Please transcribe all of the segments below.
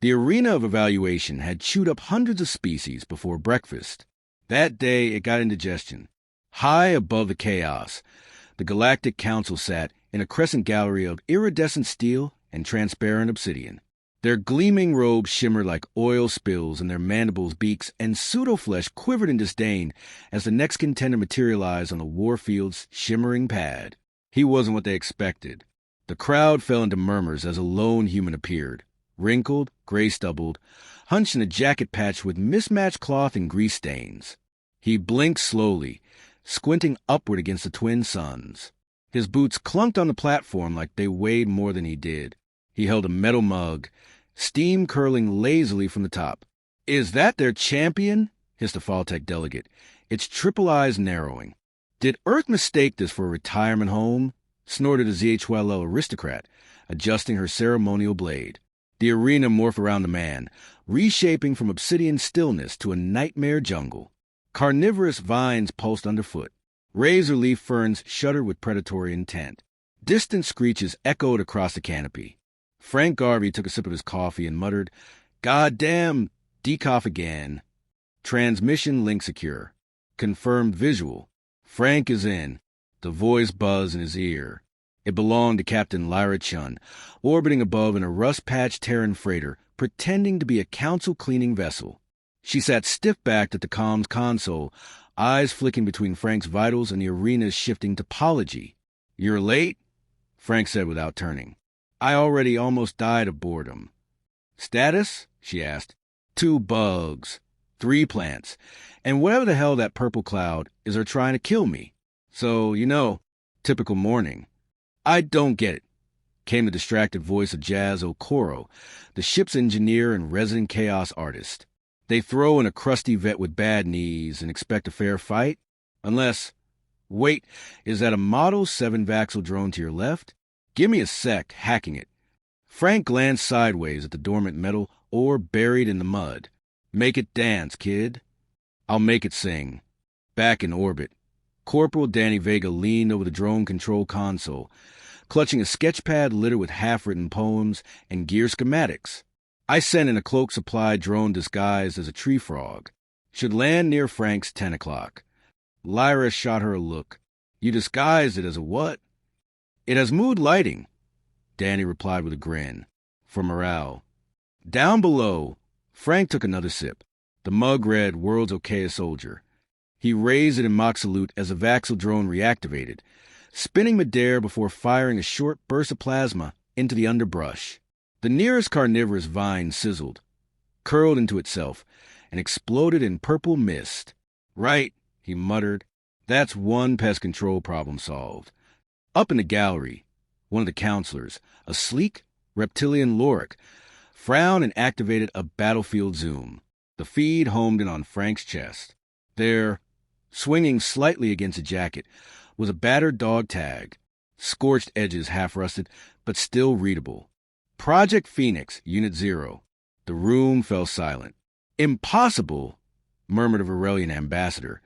The arena of evaluation had chewed up hundreds of species before breakfast. That day, it got indigestion. High above the chaos, the Galactic Council sat in a crescent gallery of iridescent steel and transparent obsidian. Their gleaming robes shimmered like oil spills, and their mandibles, beaks, and pseudo-flesh quivered in disdain as the next contender materialized on the warfield's shimmering pad. He wasn't what they expected. The crowd fell into murmurs as a lone human appeared, wrinkled, gray-stubbled, hunched in a jacket patched with mismatched cloth and grease stains. He blinked slowly, squinting upward against the twin suns. His boots clunked on the platform like they weighed more than he did. He held a metal mug, steam curling lazily from the top. "Is that their champion?" hissed the Faltech delegate, its triple eyes narrowing. "Did Earth mistake this for a retirement home?" snorted a ZHYL aristocrat, adjusting her ceremonial blade. The arena morphed around the man, reshaping from obsidian stillness to a nightmare jungle. Carnivorous vines pulsed underfoot. Razor leaf ferns shuddered with predatory intent. Distant screeches echoed across the canopy. Frank Garvey took a sip of his coffee and muttered, "God damn, decoff again." Transmission link secure. Confirmed visual. Frank is in. The voice buzzed in his ear. It belonged to Captain Lyra Chun, orbiting above in a rust-patched Terran freighter, pretending to be a council-cleaning vessel. She sat stiff-backed at the comms console, eyes flicking between Frank's vitals and the arena's shifting topology. "You're late?" Frank said without turning. "I already almost died of boredom." "Status?" she asked. "2 bugs, 3 plants, and whatever the hell that purple cloud is are trying to kill me. So, typical morning." "I don't get it," came the distracted voice of Jazz Okoro, the ship's engineer and resident chaos artist. "They throw in a crusty vet with bad knees and expect a fair fight? Unless... Wait, is that a Model 7 Vaxel drone to your left? Give me a sec, hacking it." Frank glanced sideways at the dormant metal ore buried in the mud. "Make it dance, kid." "I'll make it sing." Back in orbit, Corporal Danny Vega leaned over the drone control console, clutching a sketchpad littered with half-written poems and gear schematics. "I sent in a cloak-supplied drone disguised as a tree frog. Should land near Frank's 10 o'clock. Lyra shot her a look. "You disguised it as a what?" "It has mood lighting," Danny replied with a grin. "For morale." Down below, Frank took another sip. The mug read, "World's Okayest Soldier." He raised it in mock salute as the Vaxel drone reactivated, spinning midair before firing a short burst of plasma into the underbrush. The nearest carnivorous vine sizzled, curled into itself, and exploded in purple mist. "Right," he muttered. "That's one pest control problem solved." Up in the gallery, one of the counselors, a sleek, reptilian Lorik, frowned and activated a battlefield zoom. The feed homed in on Frank's chest. There, swinging slightly against a jacket, was a battered dog tag, scorched edges half-rusted, but still readable. "Project Phoenix, Unit 0. The room fell silent. "Impossible," murmured a Varelian ambassador,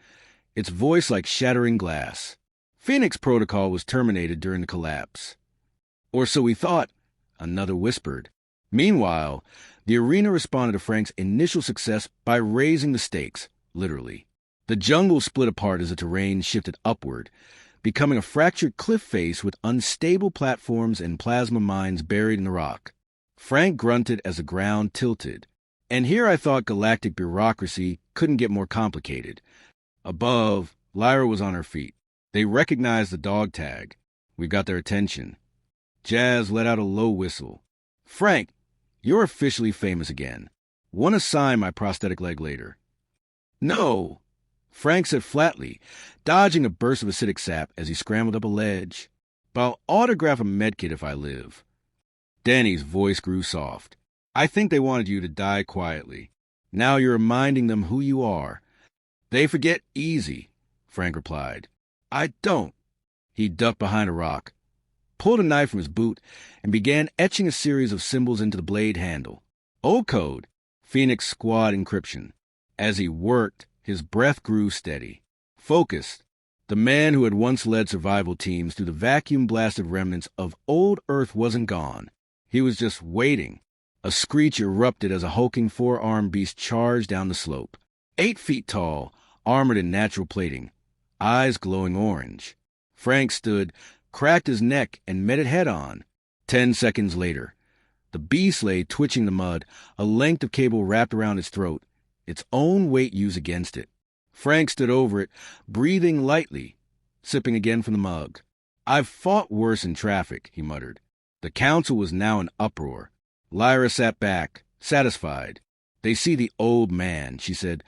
its voice like shattering glass. "Phoenix protocol was terminated during the collapse." "Or so we thought," another whispered. Meanwhile, the arena responded to Frank's initial success by raising the stakes, literally. The jungle split apart as the terrain shifted upward, becoming a fractured cliff face with unstable platforms and plasma mines buried in the rock. Frank grunted as the ground tilted. And here I thought galactic bureaucracy couldn't get more complicated. Above, Lyra was on her feet. They recognized the dog tag. We got their attention. Jazz let out a low whistle. "Frank, you're officially famous again. Want to sign my prosthetic leg later?" "No," Frank said flatly, dodging a burst of acidic sap as he scrambled up a ledge. "But I'll autograph a medkit if I live." Danny's voice grew soft. "I think they wanted you to die quietly. Now you're reminding them who you are." "They forget easy," Frank replied. "I don't." He ducked behind a rock, pulled a knife from his boot, and began etching a series of symbols into the blade handle. "Old code, Phoenix Squad encryption." As he worked, his breath grew steady. Focused, the man who had once led survival teams through the vacuum-blasted remnants of old Earth wasn't gone. He was just waiting, A screech erupted as a hulking four-armed beast charged down the slope. 8 feet tall, armored in natural plating, eyes glowing orange. Frank stood, cracked his neck, and met it head-on. 10 seconds later, the beast lay twitching the mud, a length of cable wrapped around its throat, its own weight used against it. Frank stood over it, breathing lightly, sipping again from the mug. "I've fought worse in traffic," he muttered. The council was now in uproar. Lyra sat back, satisfied. "They see the old man," she said,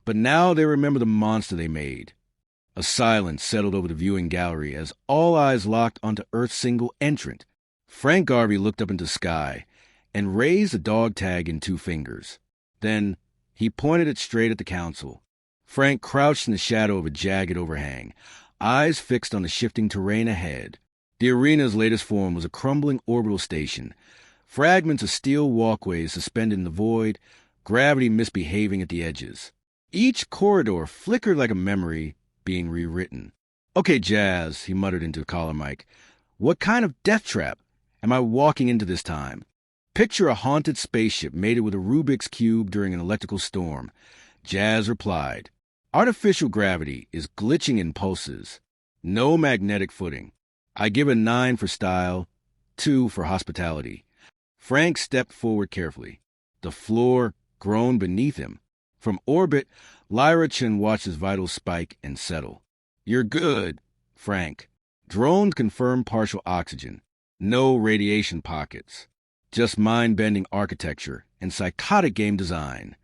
"but now they remember the monster they made." A silence settled over the viewing gallery as all eyes locked onto Earth's single entrant. Frank Garvey looked up into the sky and raised a dog tag in 2 fingers. Then he pointed it straight at the council. Frank crouched in the shadow of a jagged overhang, eyes fixed on the shifting terrain ahead. The arena's latest form was a crumbling orbital station, fragments of steel walkways suspended in the void, gravity misbehaving at the edges. Each corridor flickered like a memory being rewritten. "Okay, Jazz," he muttered into the collar mic. "What kind of death trap am I walking into this time?" "Picture a haunted spaceship mated with a Rubik's Cube during an electrical storm." Jazz replied, "Artificial gravity is glitching in pulses. No magnetic footing. I give a 9 for style, 2 for hospitality." Frank stepped forward carefully. The floor groaned beneath him. From orbit, Lyra Chen watched his vitals spike and settle. "You're good, Frank." Drones confirmed partial oxygen. No radiation pockets. Just mind-bending architecture and psychotic game design.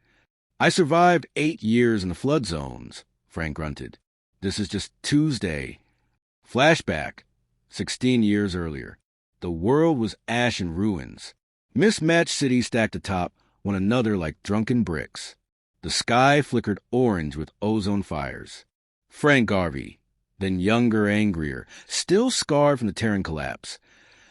"I survived 8 years in the flood zones," Frank grunted. "This is just Tuesday." Flashback, 16 years earlier. The world was ash and ruins. Mismatched cities stacked atop one another like drunken bricks. The sky flickered orange with ozone fires. Frank Garvey, then younger, angrier, still scarred from the Terran collapse,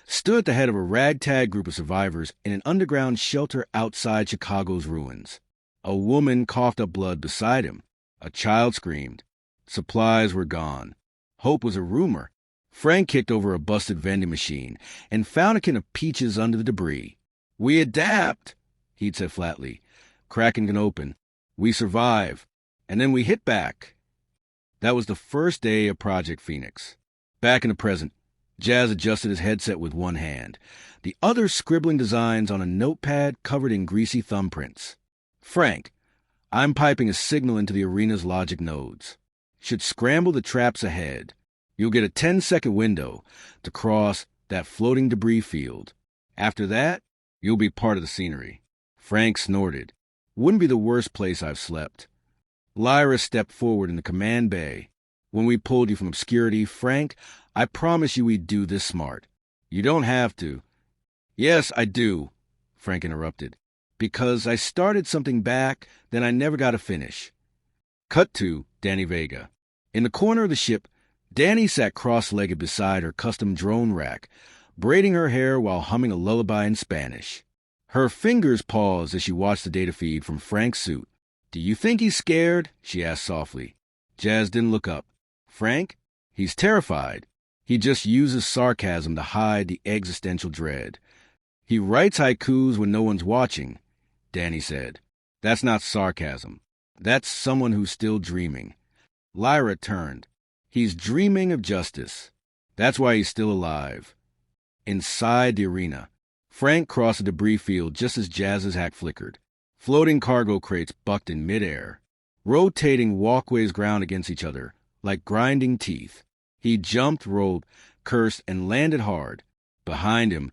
stood at the head of a ragtag group of survivors in an underground shelter outside Chicago's ruins. A woman coughed up blood beside him. A child screamed. Supplies were gone. Hope was a rumor. Frank kicked over a busted vending machine and found a can of peaches under the debris. "We adapt," he'd said flatly, cracking it open. "We survive. And then we hit back." That was the first day of Project Phoenix. Back in the present, Jazz adjusted his headset with one hand, the other scribbling designs on a notepad covered in greasy thumbprints. "Frank, I'm piping a signal into the arena's logic nodes. Should scramble the traps ahead. You'll get a 10-second window to cross that floating debris field. After that, you'll be part of the scenery." Frank snorted. "Wouldn't be the worst place I've slept." Lyra stepped forward in the command bay. "When we pulled you from obscurity, Frank, I promise you we'd do this smart. You don't have to." "Yes, I do," Frank interrupted. "Because I started something back, then I never got to finish." Cut to Danny Vega. In the corner of the ship, Danny sat cross-legged beside her custom drone rack, braiding her hair while humming a lullaby in Spanish. Her fingers paused as she watched the data feed from Frank's suit. "Do you think he's scared?" she asked softly. Jazz didn't look up. "Frank? He's terrified. He just uses sarcasm to hide the existential dread. He writes haikus when no one's watching," Danny said. "That's not sarcasm. That's someone who's still dreaming." Lyra turned. "He's dreaming of justice. That's why he's still alive." Inside the arena, Frank crossed a debris field just as Jazz's hack flickered. Floating cargo crates bucked in midair. Rotating walkways ground against each other like grinding teeth. He jumped, rolled, cursed, and landed hard. Behind him,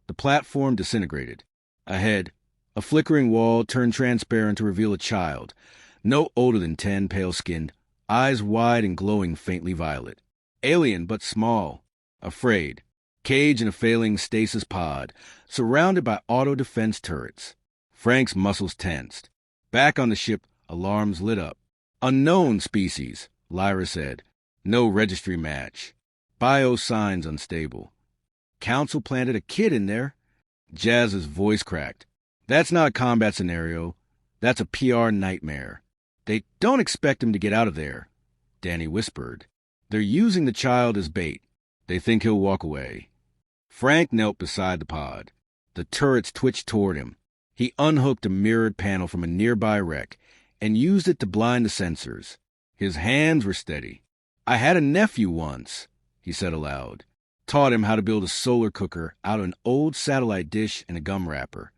the platform disintegrated. Ahead, a flickering wall turned transparent to reveal a child, no older than 10, pale-skinned, eyes wide and glowing faintly violet. Alien but small, afraid, caged in a failing stasis pod, surrounded by auto-defense turrets. Frank's muscles tensed. Back on the ship, alarms lit up. "Unknown species," Lyra said. "No registry match. Bio signs unstable. Council planted a kid in there." Jazz's voice cracked. "That's not a combat scenario. That's a PR nightmare. They don't expect him to get out of there," Danny whispered. "They're using the child as bait. They think he'll walk away." Frank knelt beside the pod. The turrets twitched toward him. He unhooked a mirrored panel from a nearby wreck and used it to blind the sensors. His hands were steady. "I had a nephew once," he said aloud. "Taught him how to build a solar cooker out of an old satellite dish and a gum wrapper."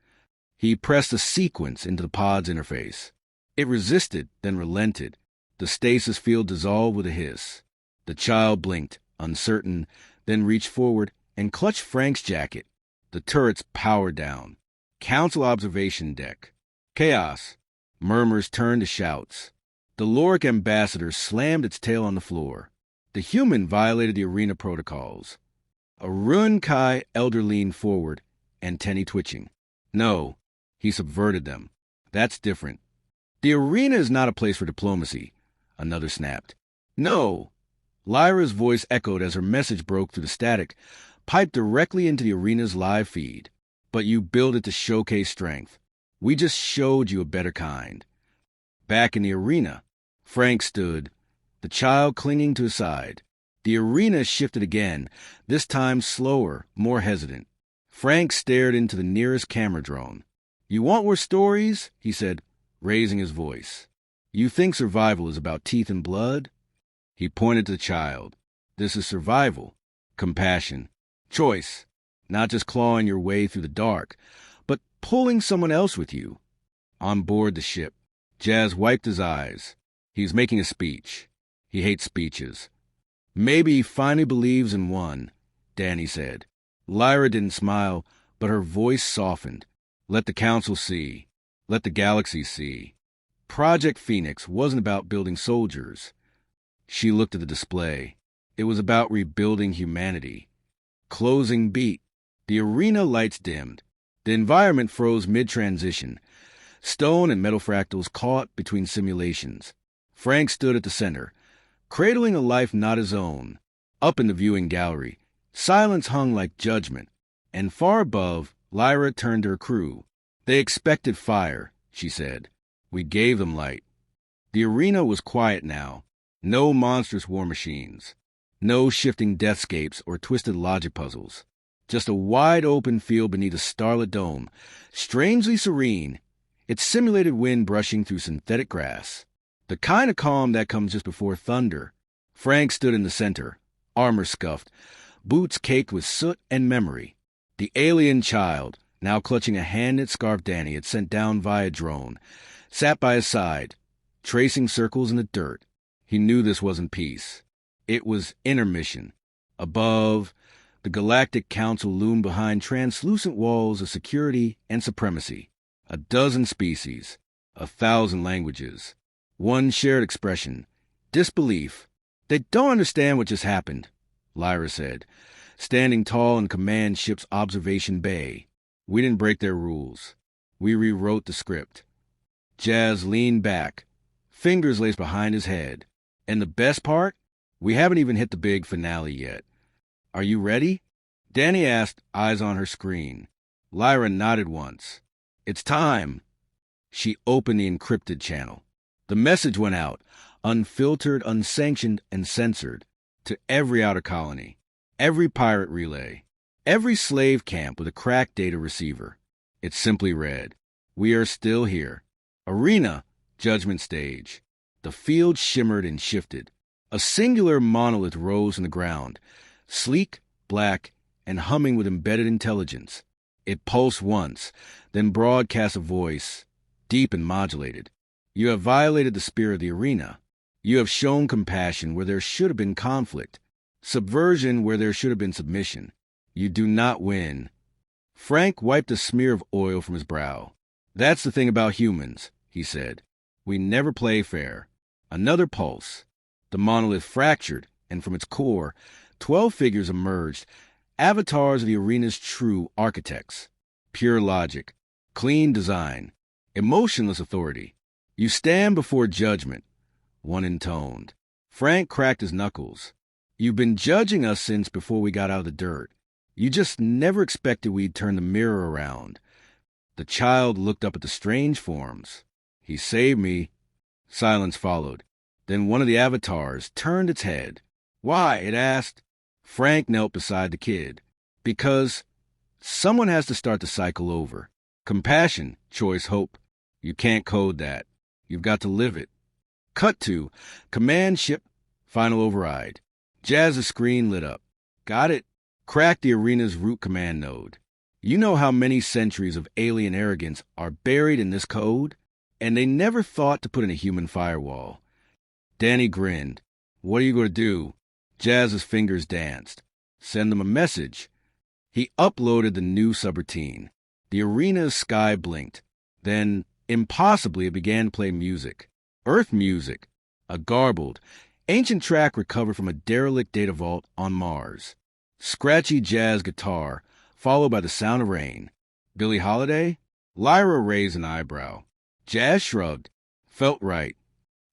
He pressed a sequence into the pod's interface. It resisted, then relented. The stasis field dissolved with a hiss. The child blinked, uncertain, then reached forward and clutched Frank's jacket. The turrets powered down. Council observation deck. Chaos. Murmurs turned to shouts. The Loric ambassador slammed its tail on the floor. The human violated the arena protocols. A Run Kai elder leaned forward, antennae twitching. "No, he subverted them. That's different." "The arena is not a place for diplomacy," another snapped. "No." Lyra's voice echoed as her message broke through the static, piped directly into the arena's live feed. "But you build it to showcase strength. We just showed you a better kind." Back in the arena, Frank stood, the child clinging to his side. The arena shifted again, this time slower, more hesitant. Frank stared into the nearest camera drone. "You want more stories?" he said, raising his voice. "You think survival is about teeth and blood?" He pointed to the child. "This is survival, compassion, choice, not just clawing your way through the dark, but pulling someone else with you." On board the ship, Jazz wiped his eyes. He's making a speech. He hates speeches. "Maybe he finally believes in one," Danny said. Lyra didn't smile, but her voice softened. "Let the council see. Let the galaxy see." Project Phoenix wasn't about building soldiers. She looked at the display. It was about rebuilding humanity. Closing beat. The arena lights dimmed. The environment froze mid-transition. Stone and metal fractals caught between simulations. Frank stood at the center, cradling a life not his own. Up in the viewing gallery, silence hung like judgment. And far above, Lyra turned to her crew. "They expected fire," she said. "We gave them light." The arena was quiet now. No monstrous war machines. No shifting deathscapes or twisted logic puzzles. Just a wide-open field beneath a starlit dome, strangely serene, its simulated wind brushing through synthetic grass. The kind of calm that comes just before thunder. Frank stood in the center, armor scuffed, boots caked with soot and memory. The alien child, now clutching a hand-knit scarf Danny had sent down via drone, sat by his side, tracing circles in the dirt. He knew this wasn't peace. It was intermission. Above, the Galactic Council loomed behind translucent walls of security and supremacy. 12 species, 1,000 languages, one shared expression, disbelief. "They don't understand what just happened," Lyra said, standing tall in command ship's observation bay. "We didn't break their rules. We rewrote the script." Jazz leaned back, fingers laced behind his head. "And the best part? We haven't even hit the big finale yet. Are you ready?" Danny asked, eyes on her screen. Lyra nodded once. "It's time." She opened the encrypted channel. The message went out, unfiltered, unsanctioned, and censored, to every outer colony, every pirate relay, every slave camp with a cracked data receiver. It simply read, "We are still here. Arena, judgment stage." The field shimmered and shifted. A singular monolith rose from the ground, sleek, black, and humming with embedded intelligence. It pulsed once, then broadcast a voice, deep and modulated. "You have violated the spirit of the arena. You have shown compassion where there should have been conflict, subversion where there should have been submission. You do not win." Frank wiped a smear of oil from his brow. "That's the thing about humans," he said. "We never play fair." Another pulse. The monolith fractured, and from its core, 12 figures emerged, avatars of the arena's true architects. Pure logic, clean design, emotionless authority. "You stand before judgment," one intoned. Frank cracked his knuckles. "You've been judging us since before we got out of the dirt. You just never expected we'd turn the mirror around." The child looked up at the strange forms. "He saved me." Silence followed. Then one of the avatars turned its head. "Why?" it asked. Frank knelt beside the kid. "Because someone has to start the cycle over." Compassion, choice, hope. You can't code that. You've got to live it. Cut to command ship, final override. Jazz's screen lit up. Got it. Crack the arena's root command node. You know how many centuries of alien arrogance are buried in this code? And they never thought to put in a human firewall. Danny grinned. What are you going to do? Jazz's fingers danced. Send them a message. He uploaded the new subroutine. The arena's sky blinked. Then, impossibly, it began to play music. Earth music. A garbled, ancient track recovered from a derelict data vault on Mars. Scratchy jazz guitar, followed by the sound of rain. Billie Holiday? Lyra raised an eyebrow. Jazz shrugged. Felt right.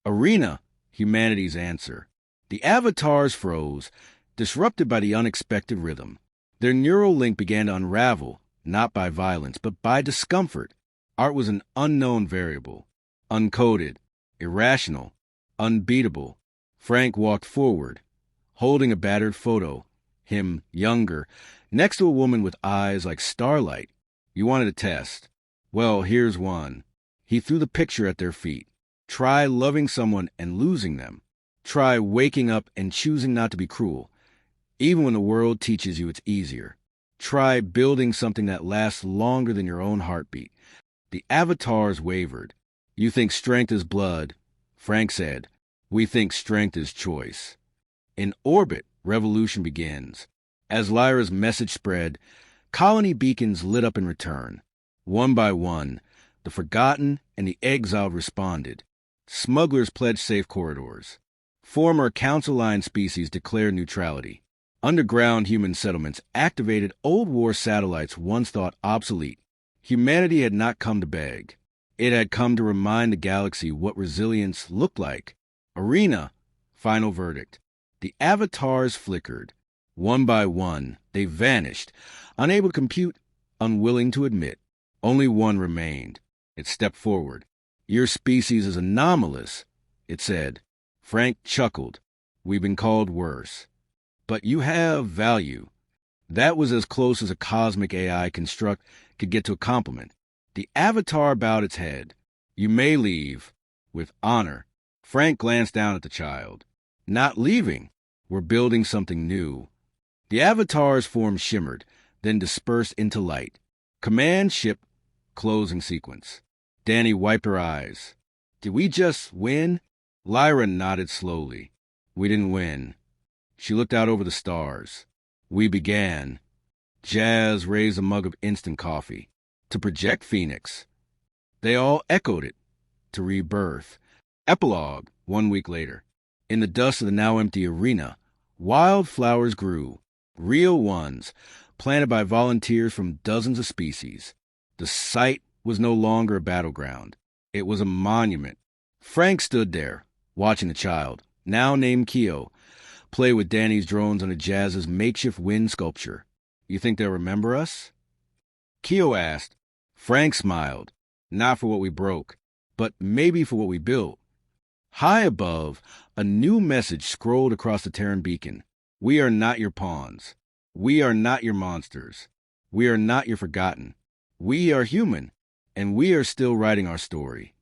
Arena, humanity's answer. The avatars froze, disrupted by the unexpected rhythm. Their neural link began to unravel, not by violence, but by discomfort. Art was an unknown variable. Uncoded. Irrational. Unbeatable. Frank walked forward, holding a battered photo. Him, younger, next to a woman with eyes like starlight. You wanted a test. Well, here's one. He threw the picture at their feet. Try loving someone and losing them. Try waking up and choosing not to be cruel, even when the world teaches you it's easier. Try building something that lasts longer than your own heartbeat. The avatars wavered. You think strength is blood. Frank said, we think strength is choice. In orbit, revolution begins. As Lyra's message spread, colony beacons lit up in return. One by one, the forgotten and the exiled responded. Smugglers pledged safe corridors. Former Council Line species declared neutrality. Underground human settlements activated old war satellites once thought obsolete. Humanity had not come to beg. It had come to remind the galaxy what resilience looked like. Arena, final verdict. The avatars flickered. One by one, they vanished, unable to compute, unwilling to admit. Only one remained. It stepped forward. Your species is anomalous, it said. Frank chuckled. We've been called worse. But you have value. That was as close as a cosmic AI construct could get to a compliment. The avatar bowed its head. You may leave. With honor. Frank glanced down at the child. Not leaving. We're building something new. The avatar's form shimmered, then dispersed into light. Command ship, closing sequence. Danny wiped her eyes. Did we just win? Lyra nodded slowly. We didn't win. She looked out over the stars. We began. Jazz raised a mug of instant coffee. To project Phoenix. They all echoed it. To rebirth. Epilogue, 1 week later. In the dust of the now empty arena, wild flowers grew. Real ones, planted by volunteers from dozens of species. The site was no longer a battleground. It was a monument. Frank stood there, watching the child, now named Keo, play with Danny's drones on a Jazz's makeshift wind sculpture. You think they'll remember us? Keo asked. Frank smiled. Not for what we broke, but maybe for what we built. High above, a new message scrolled across the Terran beacon. We are not your pawns. We are not your monsters. We are not your forgotten. We are human, and we are still writing our story.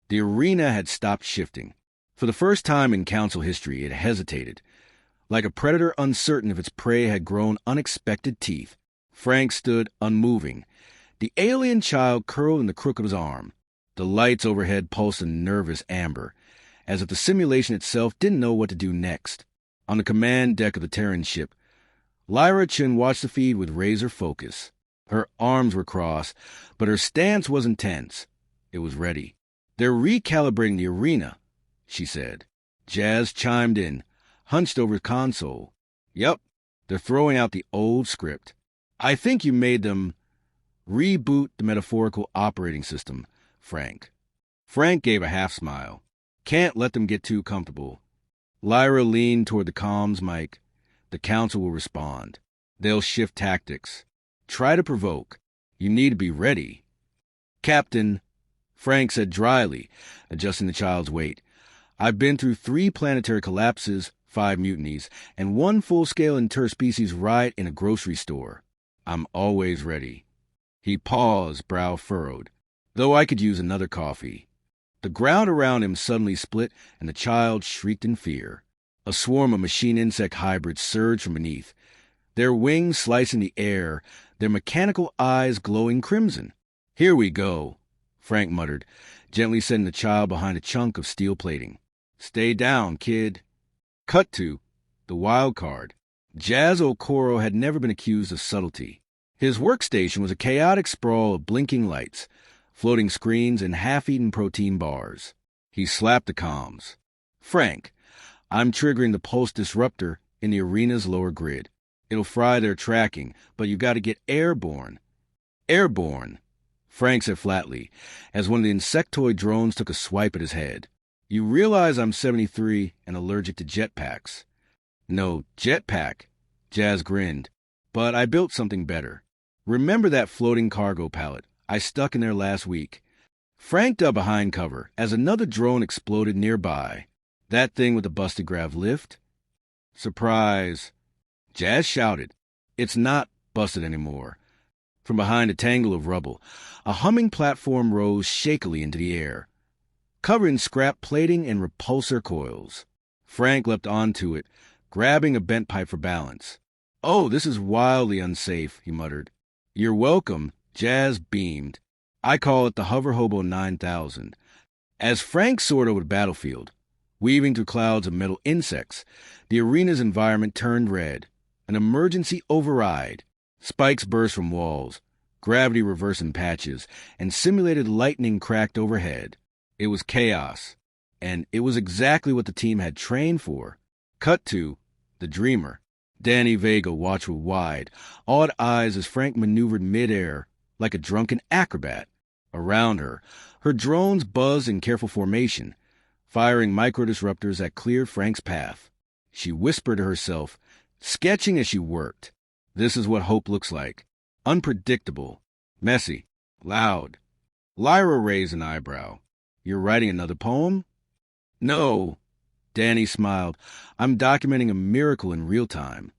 The arena had stopped shifting. For the first time in Council history, it hesitated. Like a predator uncertain if its prey had grown unexpected teeth, Frank stood unmoving. The alien child curled in the crook of his arm. The lights overhead pulsed a nervous amber, as if the simulation itself didn't know what to do next. On the command deck of the Terran ship, Lyra Chin watched the feed with razor focus. Her arms were crossed, but her stance wasn't tense. It was ready. They're recalibrating the arena, she said. Jazz chimed in, hunched over the console. Yup, they're throwing out the old script. I think you made them reboot the metaphorical operating system, Frank. Frank gave a half smile. Can't let them get too comfortable. Lyra leaned toward the comms mic. The council will respond. They'll shift tactics. Try to provoke. You need to be ready. Captain, Frank said dryly, adjusting the child's weight. I've been through 3 planetary collapses, 5 mutinies, and 1 full-scale interspecies riot in a grocery store. I'm always ready. He paused, brow furrowed. Though I could use another coffee. The ground around him suddenly split, and the child shrieked in fear. A swarm of machine-insect hybrids surged from beneath, their wings slicing the air, their mechanical eyes glowing crimson. "Here we go," Frank muttered, gently setting the child behind a chunk of steel plating. "Stay down, kid." Cut to the wild card. Jazz Okoro had never been accused of subtlety. His workstation was a chaotic sprawl of blinking lights, floating screens, and half-eaten protein bars. He slapped the comms. "Frank, I'm triggering the pulse disruptor in the arena's lower grid. It'll fry their tracking, but you got to get airborne." "Airborne," Frank said flatly, as one of the insectoid drones took a swipe at his head. "You realize I'm 73 and allergic to jetpacks." "No, jetpack," Jazz grinned. "But I built something better. Remember that floating cargo pallet I stuck in there last week?" Frank dug behind cover as another drone exploded nearby. "That thing with the busted grav lift?" "Surprise!" Jazz shouted. "It's not busted anymore." From behind a tangle of rubble, a humming platform rose shakily into the air, covered in scrap plating and repulsor coils. Frank leapt onto it, grabbing a bent pipe for balance. "Oh, this is wildly unsafe," he muttered. "You're welcome," Jazz beamed. "I call it the Hover Hobo 9000. As Frank soared over the battlefield, weaving through clouds of metal insects, the arena's environment turned red. An emergency override. Spikes burst from walls, gravity reversed in patches, and simulated lightning cracked overhead. It was chaos, and it was exactly what the team had trained for. Cut to the Dreamer. Danny Vega watched with wide, awed eyes as Frank maneuvered midair like a drunken acrobat. Around her, her drones buzzed in careful formation, firing microdisruptors that cleared Frank's path. She whispered to herself, sketching as she worked. "This is what hope looks like. Unpredictable, messy, loud." Lyra raised an eyebrow. "You're writing another poem?" "No." Danny smiled. "I'm documenting a miracle in real time."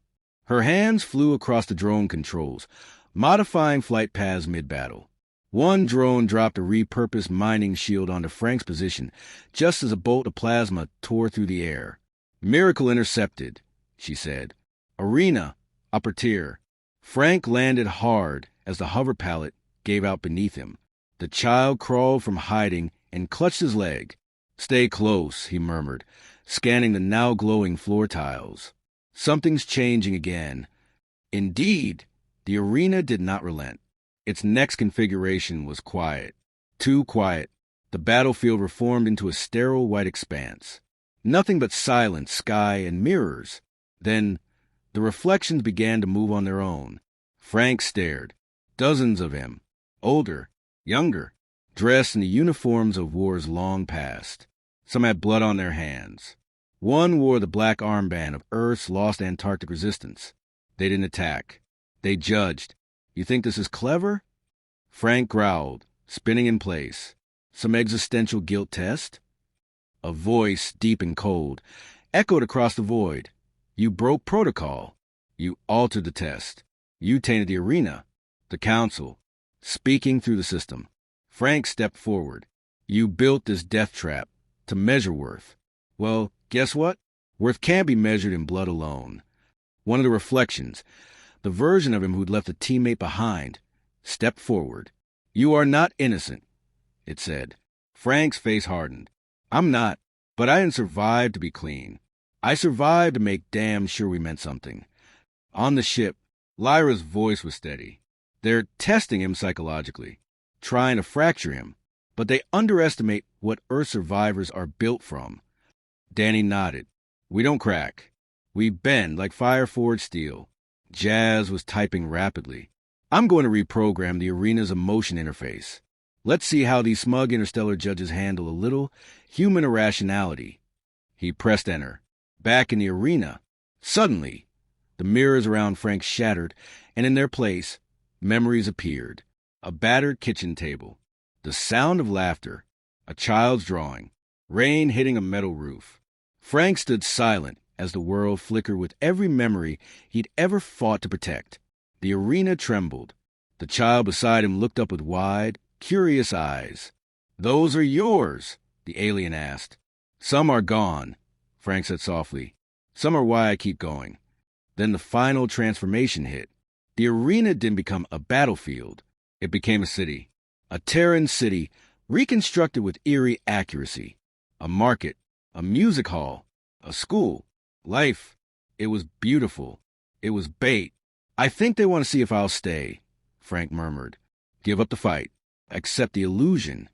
Her hands flew across the drone controls, modifying flight paths mid-battle. One drone dropped a repurposed mining shield onto Frank's position, just as a bolt of plasma tore through the air. "Miracle intercepted," she said. "Arena, upper tier." Frank landed hard as the hover pallet gave out beneath him. The child crawled from hiding and clutched his leg. "Stay close," he murmured, scanning the now glowing floor tiles. "Something's changing again." Indeed, the arena did not relent. Its next configuration was quiet. Too quiet. The battlefield reformed into a sterile white expanse. Nothing but silence, sky, and mirrors. Then the reflections began to move on their own. Frank stared. Dozens of them. Older, younger, dressed in the uniforms of wars long past. Some had blood on their hands. One wore the black armband of Earth's lost Antarctic resistance. They didn't attack. They judged. "You think this is clever?" Frank growled, spinning in place. "Some existential guilt test?" A voice, deep and cold, echoed across the void. "You broke protocol. You altered the test. You tainted the arena. The council. Speaking through the system." Frank stepped forward. "You built this death trap to measure worth. Well, guess what? Worth can't be measured in blood alone." One of the reflections, the version of him who'd left a teammate behind, stepped forward. "You are not innocent," it said. Frank's face hardened. "I'm not, but I didn't survive to be clean. I survived to make damn sure we meant something." On the ship, Lyra's voice was steady. "They're testing him psychologically, trying to fracture him, but they underestimate what Earth survivors are built from." Danny nodded. "We don't crack. We bend like fire-forged steel." Jazz was typing rapidly. "I'm going to reprogram the arena's emotion interface. Let's see how these smug interstellar judges handle a little human irrationality." He pressed enter. Back in the arena, suddenly, the mirrors around Frank shattered, and in their place, memories appeared. A battered kitchen table, the sound of laughter, a child's drawing, rain hitting a metal roof. Frank stood silent as the world flickered with every memory he'd ever fought to protect. The arena trembled. The child beside him looked up with wide, curious eyes. "Those are yours," the alien asked. "Some are gone," Frank said softly. "Some are why I keep going." Then the final transformation hit. The arena didn't become a battlefield. It became a city. A Terran city, reconstructed with eerie accuracy. A market, a music hall, a school. Life. It was beautiful. It was bait. "I think they want to see if I'll stay," Frank murmured. "Give up the fight. Accept the illusion."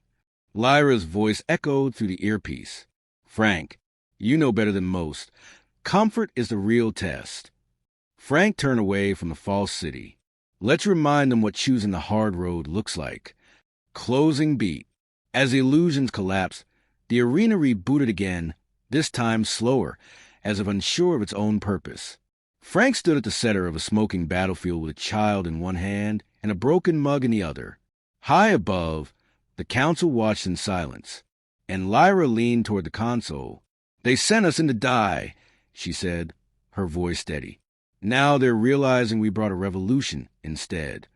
Lyra's voice echoed through the earpiece. "Frank, you know better than most. Comfort is the real test." Frank turned away from the false city. Let's remind them what choosing the hard road looks like. Closing beat. As the illusions collapsed, the arena rebooted again, this time slower, as if unsure of its own purpose. Frank stood at the center of a smoking battlefield with a child in one hand and a broken mug in the other. High above, the council watched in silence, and Lyra leaned toward the console. "They sent us in to die," she said, her voice steady. "Now they're realizing we brought a revolution instead."